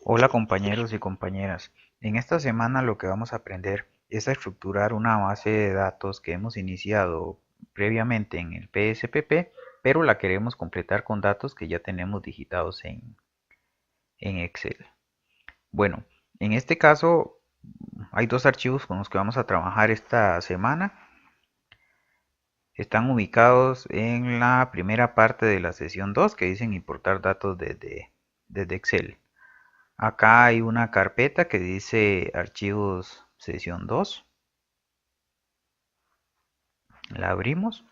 Hola compañeros y compañeras. En esta semana lo que vamos a aprender es a estructurar una base de datos que hemos iniciado previamente en el PSPP, pero la queremos completar con datos que ya tenemos digitados en Excel. Bueno, en este caso hay dos archivos con los que vamos a trabajar esta semana. Están ubicados en la primera parte de la sesión 2 que dicen importar datos desde Excel. Acá hay una carpeta que dice archivos sesión 2. La abrimos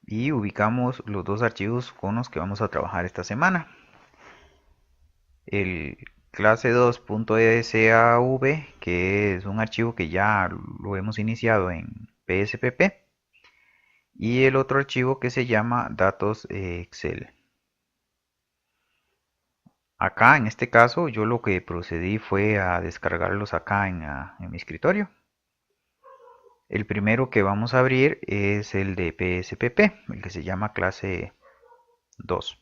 y ubicamos los dos archivos con los que vamos a trabajar esta semana. El clase 2.sav, que es un archivo que ya lo hemos iniciado en PSPP, y el otro archivo que se llama datos Excel. Acá en este caso yo lo que procedí fue a descargarlos acá en mi escritorio. El primero que vamos a abrir es el de PSPP, el que se llama clase 2.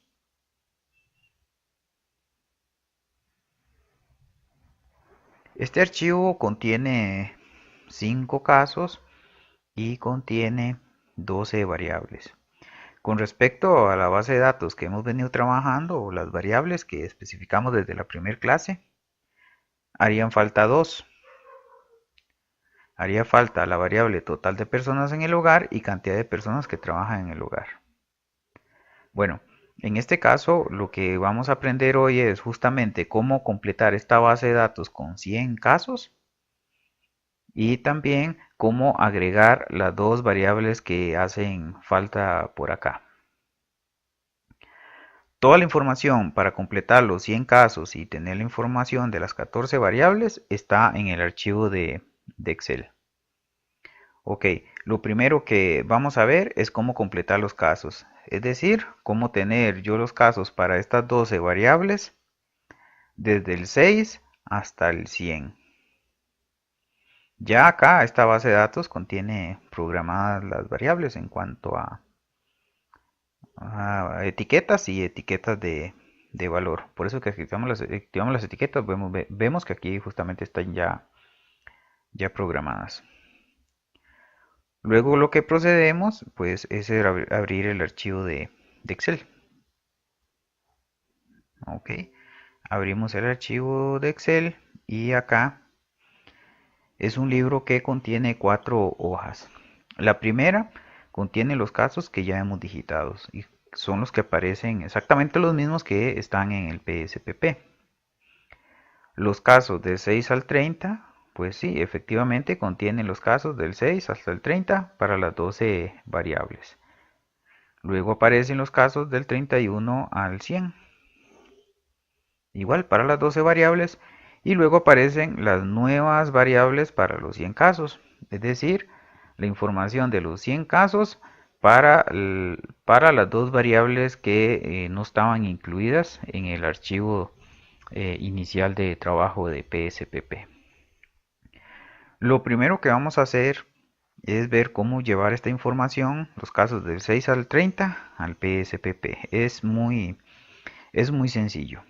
Este archivo contiene 5 casos y contiene 12 variables. Con respecto a la base de datos que hemos venido trabajando, o las variables que especificamos desde la primera clase, harían falta dos. Haría falta la variable total de personas en el hogar y cantidad de personas que trabajan en el hogar. Bueno, en este caso lo que vamos a aprender hoy es justamente cómo completar esta base de datos con 100 casos y también cómo agregar las dos variables que hacen falta por acá. Toda la información para completar los 100 casos y tener la información de las 14 variables está en el archivo de Excel. Ok, lo primero que vamos a ver es cómo completar los casos, es decir, cómo tener yo los casos para estas 12 variables desde el 6 hasta el 100. Ya acá esta base de datos contiene programadas las variables en cuanto a etiquetas y etiquetas de valor. Por eso que activamos las etiquetas, vemos que aquí justamente están ya programadas. Luego lo que procedemos pues es abrir el archivo de Excel. Ok, abrimos el archivo de Excel y acá es un libro que contiene 4 hojas. La primera contiene los casos que ya hemos digitado y son los que aparecen exactamente los mismos que están en el PSPP. Los casos del 6 al 30, pues sí, efectivamente contienen los casos del 6 hasta el 30 para las 12 variables. Luego aparecen los casos del 31 al 100, igual para las 12 variables. Y luego aparecen las nuevas variables para los 100 casos, es decir, la información de los 100 casos para las dos variables que no estaban incluidas en el archivo inicial de trabajo de PSPP. Lo primero que vamos a hacer es ver cómo llevar esta información, los casos del 6 al 30, al PSPP. Es muy sencillo.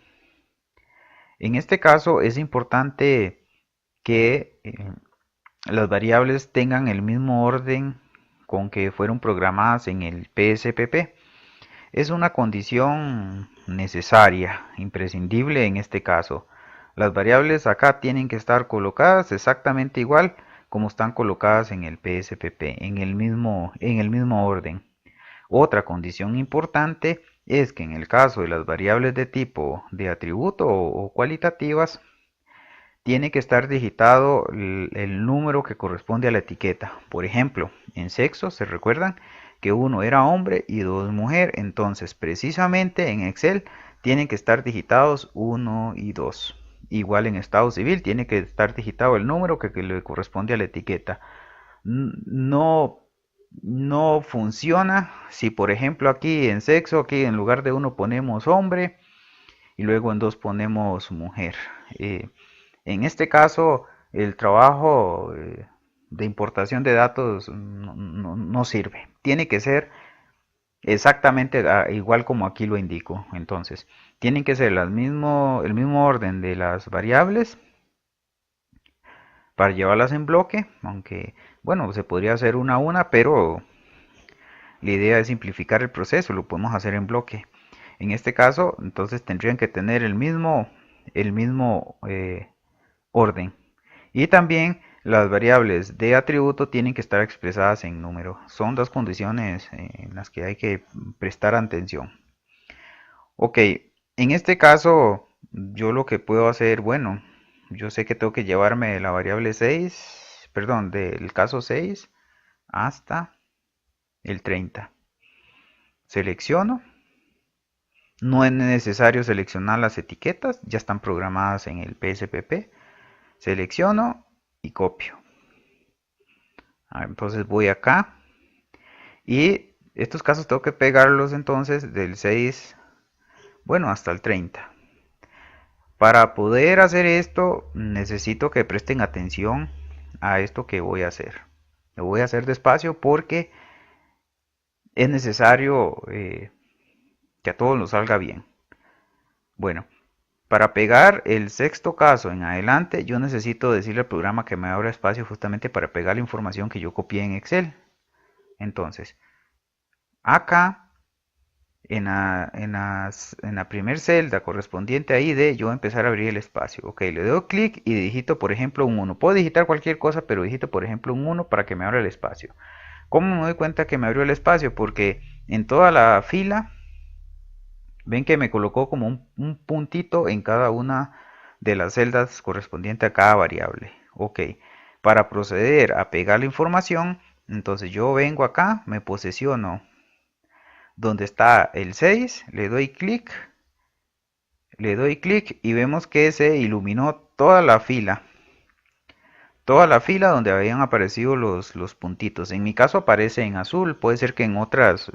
En este caso es importante que las variables tengan el mismo orden con que fueron programadas en el PSPP. Es una condición necesaria, imprescindible en este caso. Las variables acá tienen que estar colocadas exactamente igual como están colocadas en el PSPP, en el mismo orden. Otra condición importante es que en el caso de las variables de tipo de atributo o cualitativas, tiene que estar digitado el número que corresponde a la etiqueta. Por ejemplo, en sexo, ¿se recuerdan que uno era hombre y dos mujer? Entonces, precisamente en Excel tienen que estar digitados uno y 2. Igual en estado civil tiene que estar digitado el número que le corresponde a la etiqueta. No, no funciona si, por ejemplo, aquí en sexo, aquí en lugar de uno ponemos hombre y luego en dos ponemos mujer. Eh, en este caso, el trabajo de importación de datos no sirve. Tiene que ser Exactamente igual como aquí lo indico. Entonces, tienen que ser el mismo orden de las variables para llevarlas en bloque, aunque bueno, se podría hacer una a una, pero la idea es simplificar el proceso, lo podemos hacer en bloque. En este caso, entonces tendrían que tener el mismo orden. Y también las variables de atributo tienen que estar expresadas en número. Son dos condiciones en las que hay que prestar atención. Ok, en este caso, yo lo que puedo hacer, bueno, yo sé que tengo que llevarme la variable 6, perdón, del caso 6 hasta el 30. Selecciono. No es necesario seleccionar las etiquetas, ya están programadas en el PSPP. Selecciono y copio. Entonces voy acá y estos casos tengo que pegarlos entonces del 6, bueno, hasta el 30. Para poder hacer esto necesito que presten atención a esto que voy a hacer. Lo voy a hacer despacio porque es necesario que a todos nos salga bien. Bueno, para pegar el sexto caso en adelante, yo necesito decirle al programa que me abra espacio justamente para pegar la información que yo copié en Excel. Entonces, acá en la primer celda correspondiente a ID, yo voy a empezar a abrir el espacio. Ok, le doy clic y digito, por ejemplo, un 1. Puedo digitar cualquier cosa, pero digito, por ejemplo, un 1 para que me abra el espacio. ¿Cómo me doy cuenta que me abrió el espacio? Porque en toda la fila, ven que me colocó como un puntito en cada una de las celdas correspondiente a cada variable. Ok, para proceder a pegar la información, entonces yo vengo acá, me posesiono donde está el 6, le doy clic y vemos que se iluminó toda la fila donde habían aparecido los puntitos. En mi caso aparece en azul, puede ser que en otras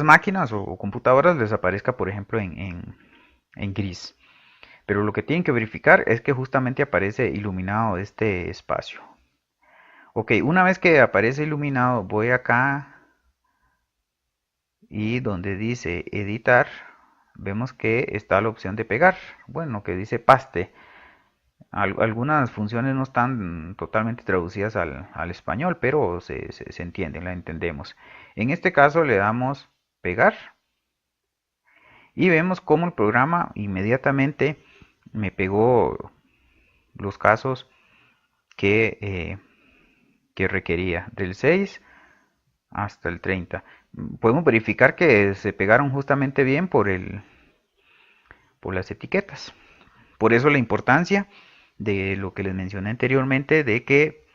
máquinas o computadoras les aparezca, por ejemplo, en gris. Pero lo que tienen que verificar es que justamente aparece iluminado este espacio. Ok, una vez que aparece iluminado, voy acá y donde dice editar, vemos que está la opción de pegar. Bueno, que dice paste. Algunas funciones no están totalmente traducidas al español, pero se entienden, la entendemos. En este caso le damos pegar y vemos cómo el programa inmediatamente me pegó los casos que requería, del 6 hasta el 30. Podemos verificar que se pegaron justamente bien por las etiquetas. Por eso la importancia de lo que les mencioné anteriormente, de que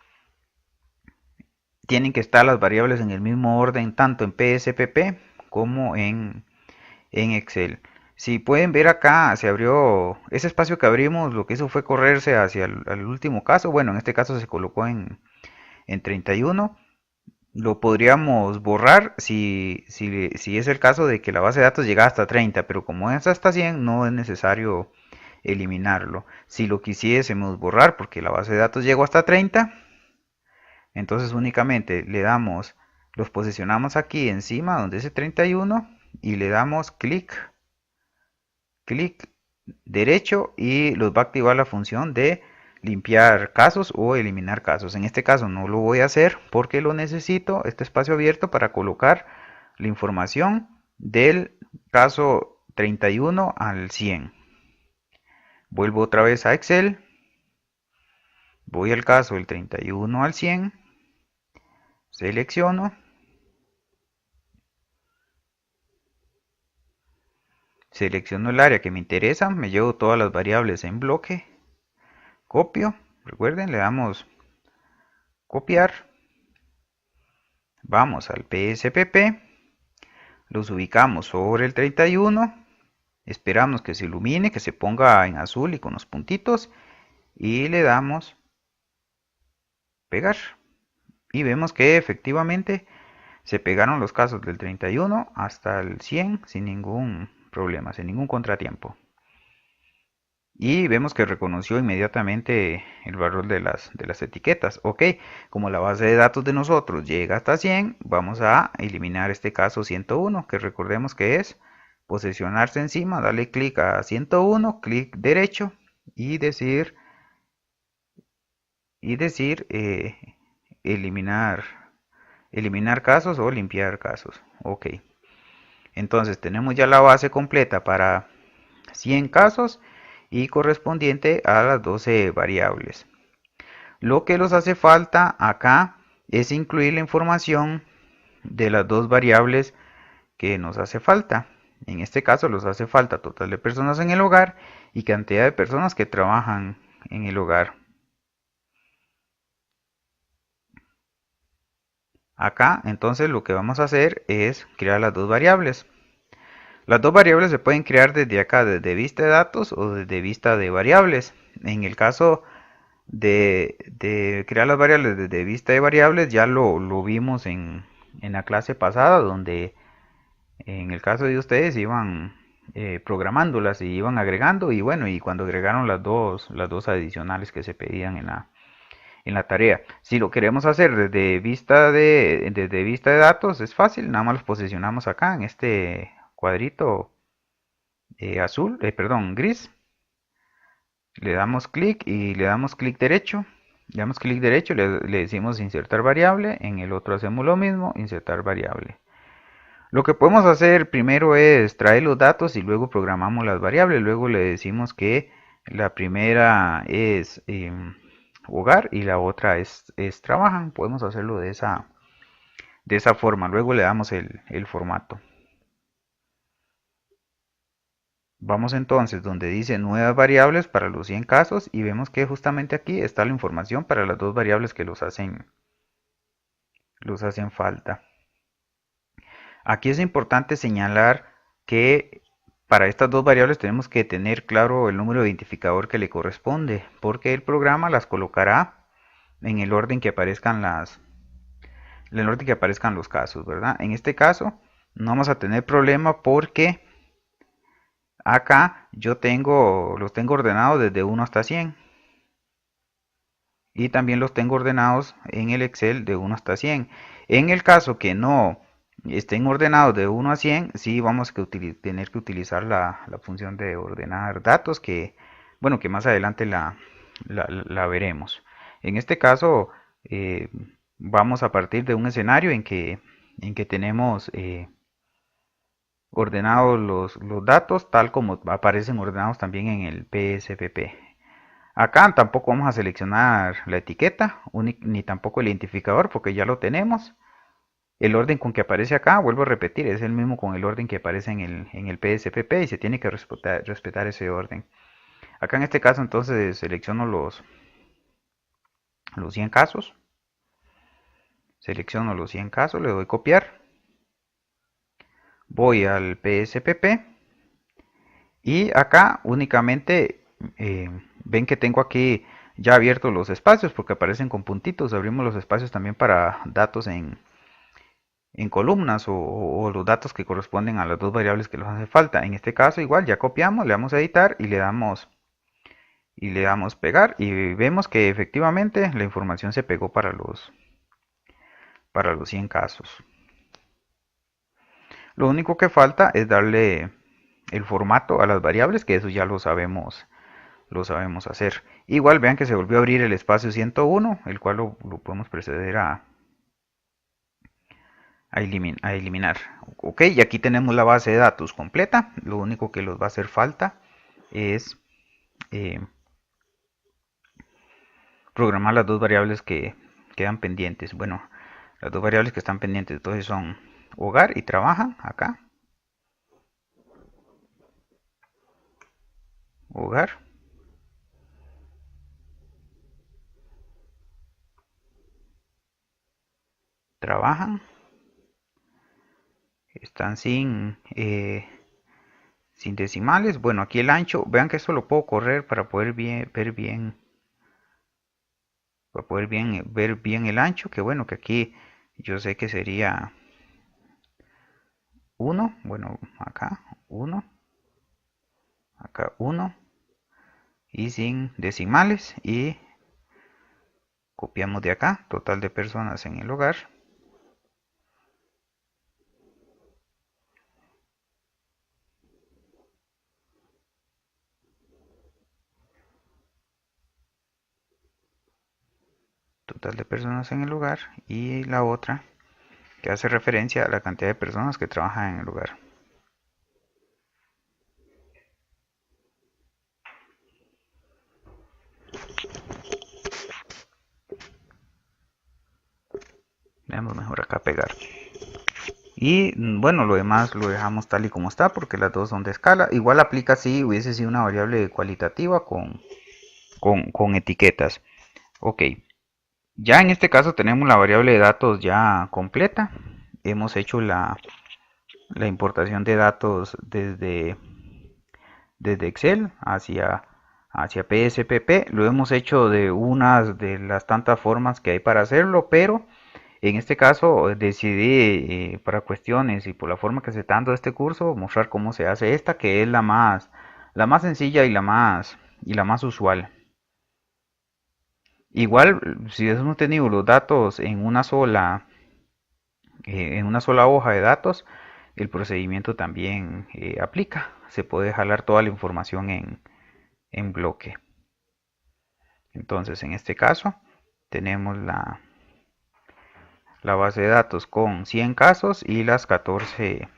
tienen que estar las variables en el mismo orden tanto en PSPP como en Excel. Si pueden ver acá, se abrió ese espacio que abrimos, lo que hizo fue correrse hacia el último caso. Bueno, en este caso se colocó en 31. Lo podríamos borrar si es el caso de que la base de datos llega hasta 30, pero como es hasta 100, no es necesario eliminarlo. Si lo quisiésemos borrar porque la base de datos llegó hasta 30, entonces únicamente le damos, los posicionamos aquí encima donde dice 31 y le damos clic derecho y los va a activar la función de limpiar casos o eliminar casos. En este caso no lo voy a hacer porque lo necesito, este espacio abierto, para colocar la información del caso 31 al 100. Vuelvo otra vez a Excel, voy al caso del 31 al 100, selecciono, selecciono el área que me interesa, me llevo todas las variables en bloque, copio, recuerden, le damos copiar, vamos al PSPP, los ubicamos sobre el 31, esperamos que se ilumine, que se ponga en azul y con los puntitos y le damos pegar. Y vemos que efectivamente se pegaron los casos del 31 hasta el 100 sin ningún problema, sin ningún contratiempo. y vemos que reconoció inmediatamente el valor de las etiquetas. Ok, como la base de datos de nosotros llega hasta 100, vamos a eliminar este caso 101, que recordemos que es posicionarse encima, darle clic a 101, clic derecho y decir eliminar, eliminar casos o limpiar casos. Ok, entonces tenemos ya la base completa para 100 casos y correspondiente a las 12 variables. Lo que nos hace falta acá es incluir la información de las dos variables que nos hace falta. En este caso nos hace falta total de personas en el hogar y cantidad de personas que trabajan en el hogar. Acá entonces lo que vamos a hacer es crear las dos variables. Las dos variables se pueden crear desde acá, desde vista de datos o desde vista de variables. En el caso de crear las variables desde vista de variables ya lo vimos en la clase pasada, donde en el caso de ustedes iban programándolas y iban agregando, y bueno, y cuando agregaron las dos adicionales que se pedían en la tarea. Si lo queremos hacer desde vista de datos, es fácil, nada más los posicionamos acá en este cuadrito perdón, gris. Le damos clic y le damos clic derecho. Le damos clic derecho, le decimos insertar variable. En el otro hacemos lo mismo, insertar variable. Lo que podemos hacer primero es traer los datos y luego programamos las variables. Luego le decimos que la primera es hogar y la otra es trabajan. Podemos hacerlo de esa forma. Luego le damos el formato. Vamos entonces donde dice nuevas variables para los 100 casos y vemos que justamente aquí está la información para las dos variables que los hacen falta. Aquí es importante señalar que para estas dos variables tenemos que tener claro el número de identificador que le corresponde, porque el programa las colocará en el orden que aparezcan los casos, ¿verdad? En este caso no vamos a tener problema porque acá los tengo ordenados desde 1 hasta 100 y también los tengo ordenados en el Excel de 1 hasta 100. En el caso que no estén ordenados de 1 a 100, sí vamos a tener que utilizar la función de ordenar datos que, bueno, que más adelante la veremos. En este caso, vamos a partir de un escenario en que tenemos ordenados los datos tal como aparecen ordenados también en el PSPP. Acá tampoco vamos a seleccionar la etiqueta ni tampoco el identificador porque ya lo tenemos. El orden con que aparece acá, vuelvo a repetir, es el mismo con el orden que aparece en el PSPP y se tiene que respetar ese orden. Acá en este caso entonces selecciono los 100 casos. Selecciono los 100 casos, le doy copiar. Voy al PSPP y acá únicamente ven que tengo aquí ya abiertos los espacios porque aparecen con puntitos. Abrimos los espacios también para datos en columnas o los datos que corresponden a las dos variables que nos hace falta. En este caso igual ya copiamos, le damos a editar y le damos pegar y vemos que efectivamente la información se pegó para los 100 casos. Lo único que falta es darle el formato a las variables, que eso ya lo sabemos hacer. Igual vean que se volvió a abrir el espacio 101, el cual lo podemos proceder a eliminar. Ok, y aquí tenemos la base de datos completa. Lo único que nos va a hacer falta es eh, programar las dos variables que quedan pendientes. Bueno, las dos variables que están pendientes entonces son hogar y trabajan acá. Hogar. Trabajan. Están sin decimales. Bueno, aquí el ancho. Vean que esto lo puedo correr para poder ver bien. Para poder ver bien el ancho. Que bueno, que aquí yo sé que sería 1. Bueno, acá 1. Acá 1. y sin decimales, y copiamos de acá, total de personas en el hogar. Total de personas en el hogar, y la otra que hace referencia a la cantidad de personas que trabajan en el hogar. Veamos mejor acá pegar. Y bueno, lo demás lo dejamos tal y como está porque las dos son de escala. Igual aplica si hubiese sido una variable cualitativa con etiquetas. Ok, ya en este caso tenemos la variable de datos ya completa. Hemos hecho la importación de datos desde Excel hacia PSPP. Lo hemos hecho de unas de las tantas formas que hay para hacerlo, pero en este caso decidí, para cuestiones y por la forma que se está dando este curso, mostrar cómo se hace esta, que es la más sencilla y la más usual. Igual, si hemos tenido los datos en una sola hoja de datos, el procedimiento también aplica. Se puede jalar toda la información en bloque. Entonces, en este caso, tenemos la base de datos con 100 casos y las 14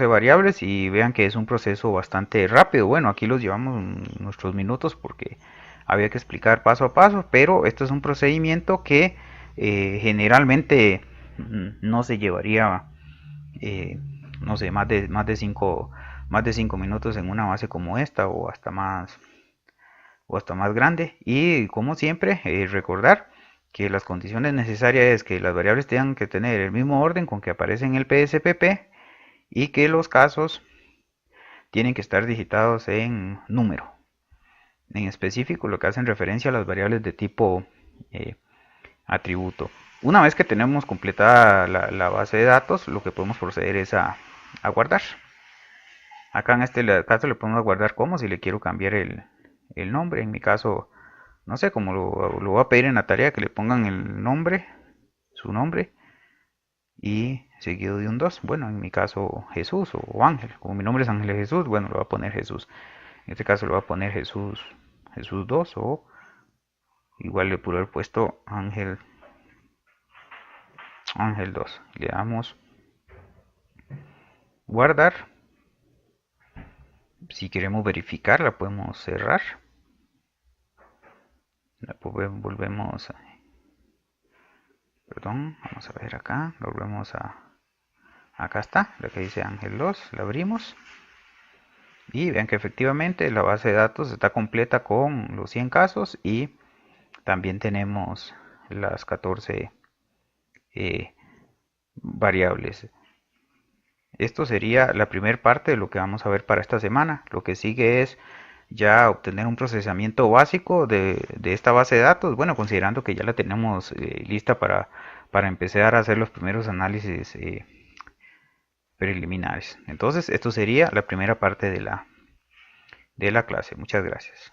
variables, y vean que es un proceso bastante rápido. Bueno, aquí los llevamos nuestros minutos porque había que explicar paso a paso, pero esto es un procedimiento que generalmente no se llevaría, eh, no sé, más de 5 minutos en una base como esta, o hasta más grande. Y como siempre, recordar que las condiciones necesarias es que las variables tengan que tener el mismo orden con que aparece en el PSPP, y que los casos tienen que estar digitados en número. En específico, lo que hacen referencia a las variables de tipo eh, atributo. Una vez que tenemos completada la base de datos, lo que podemos proceder es a guardar. Acá en este caso le podemos guardar como si le quiero cambiar el nombre. En mi caso, no sé, como lo voy a pedir en la tarea, que le pongan el nombre, su nombre, y seguido de un 2. Bueno, en mi caso Jesús o Ángel. Como mi nombre es Ángel Jesús, bueno, lo voy a poner Jesús. En este caso lo voy a poner Jesús 2, o igual le puedo haber puesto Ángel 2. Le damos guardar. Si queremos verificar, la podemos cerrar. La volvemos a... Perdón, vamos a ver acá. Lo volvemos a... Acá está, la que dice Ángel 2. La abrimos. Y vean que efectivamente la base de datos está completa con los 100 casos, y también tenemos las 14 variables. Esto sería la primera parte de lo que vamos a ver para esta semana. Lo que sigue es ya obtener un procesamiento básico de esta base de datos. Bueno, considerando que ya la tenemos lista para empezar a hacer los primeros análisis preliminares. Entonces, esto sería la primera parte de la clase. Muchas gracias.